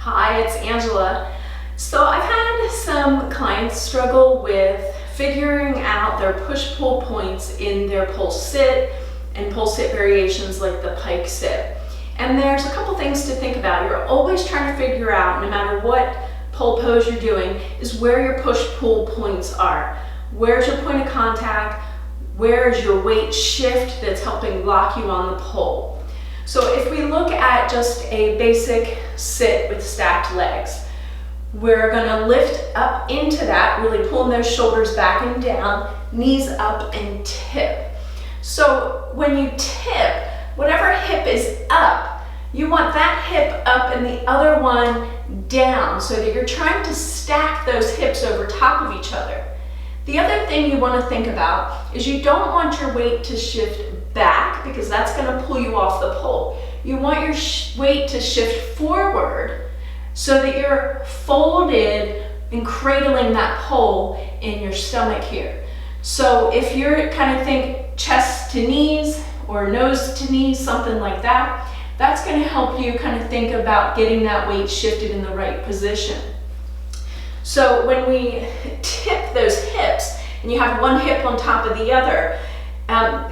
Hi, it's Angela. So I've had some clients struggle with figuring out their push-pull points in their pull sit and pull sit variations like the pike sit. And there's a couple things to think about. You're always trying to figure out, no matter what pull pose you're doing, is where your push-pull points are. Where's your point of contact? Where's your weight shift that's helping lock you on the pull? So if we look at just a basic sit with stacked legs, we're gonna lift up into that, really pulling those shoulders back and down, knees up and tip. So when you tip, whatever hip is up, you want that hip up and the other one down so that you're trying to stack those hips over top of each other. The other thing you want to think about is you don't want your weight to shift back because that's going to pull you off the pole. You want your weight to shift forward so that you're folded and cradling that pole in your stomach here. So if you're kind of think chest to knees or nose to knees, something like that, that's going to help you kind of think about getting that weight shifted in the right position. So when we tip those hips and you have one hip on top of the other,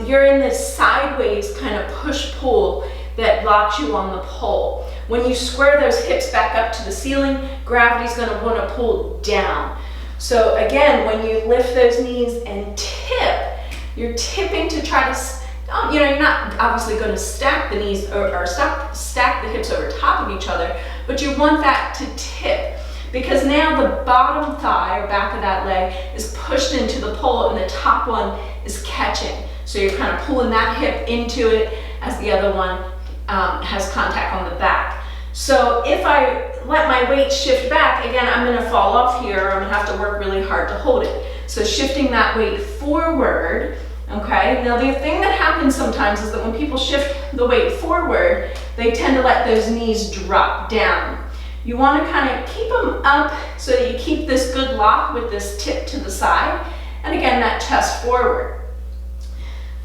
you're in this sideways kind of push-pull that locks you on the pole. When you square those hips back up to the ceiling, gravity's going to want to pull down. So again, when you lift those knees and tip, you're tipping to try to, you're not obviously going to stack the knees or stack the hips over top of each other, but you want that to tip. Because now the bottom thigh or back of that leg is pushed into the pole and the top one is catching. So you're kind of pulling that hip into it as the other one has contact on the back. So if I let my weight shift back, again, I'm going to fall off here. I'm going to have to work really hard to hold it. So shifting that weight forward, okay? Now the thing that happens sometimes is that when people shift the weight forward, they tend to let those knees drop down. You want to kind of keep them up so that you keep this good lock with this tip to the side, and again, that chest forward.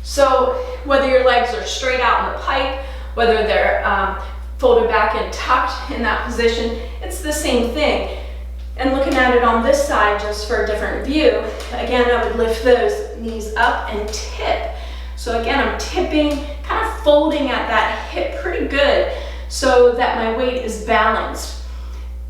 So whether your legs are straight out in the pike, whether they're folded back and tucked in that position, it's the same thing. And looking at it on this side, just for a different view, again, I would lift those knees up and tip. So again, I'm tipping, kind of folding at that hip pretty good so that my weight is balanced.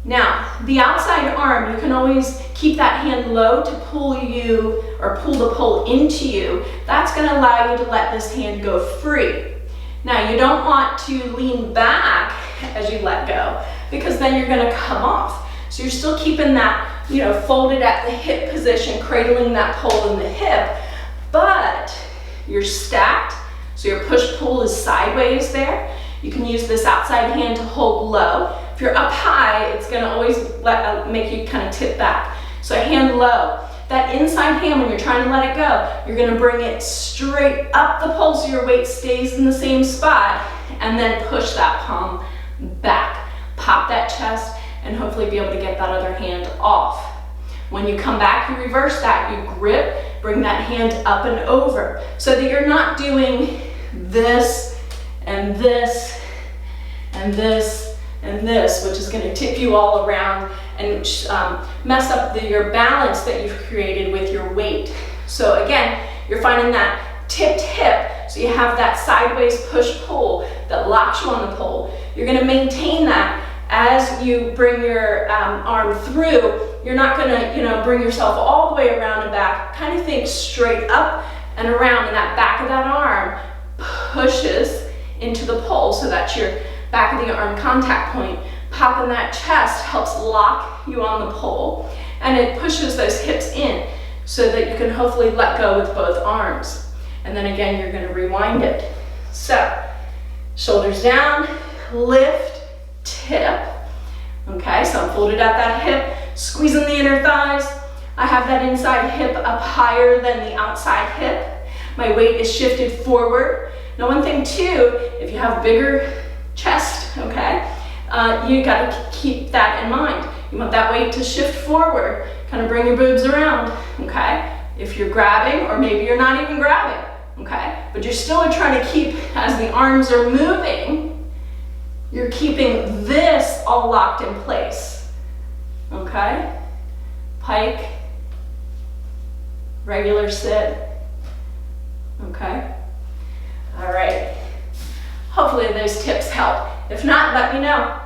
Now, the outside arm, you can always keep that hand low to pull you or pull the pole into you. That's going to allow you to let this hand go free. Now, you don't want to lean back as you let go because then you're going to come off. So you're still keeping that, folded at the hip position, cradling that pole in the hip, but you're stacked. So your push-pull is sideways there. You can use this outside hand to hold low. If you're up high, it's going to always make you kind of tip back. So hand low. That inside hand, when you're trying to let it go, you're going to bring it straight up the pole so your weight stays in the same spot, and then push that palm back. Pop that chest, and hopefully be able to get that other hand off. When you come back, you reverse that. You grip, bring that hand up and over so that you're not doing this and this and this and this, which is going to tip you all around and mess up your balance that you've created with your weight. So again, you're finding that tipped hip, so you have that sideways push-pull that locks you on the pole. You're going to maintain that as you bring your arm through. You're not going to, bring yourself all the way around and back. Kind of think straight up and around, and that back of that arm pushes into the pole so that's your back of the arm contact point. Popping that chest helps lock you on the pole, and it pushes those hips in so that you can hopefully let go with both arms. And then again, you're going to rewind it. So shoulders down, lift, tip. Okay, so I'm folded at that hip, squeezing the inner thighs. I have that inside hip up higher than the outside hip. My weight is shifted forward. Now one thing too, if you have bigger chest, okay, you got to keep that in mind. You want that weight to shift forward, kind of bring your boobs around, okay? If you're grabbing, or maybe you're not even grabbing, okay? But you're still trying to keep, as the arms are moving, you're keeping this all locked in place. Okay? Pike, regular sit. Okay? All right. Hopefully those tips help. If not, let me know.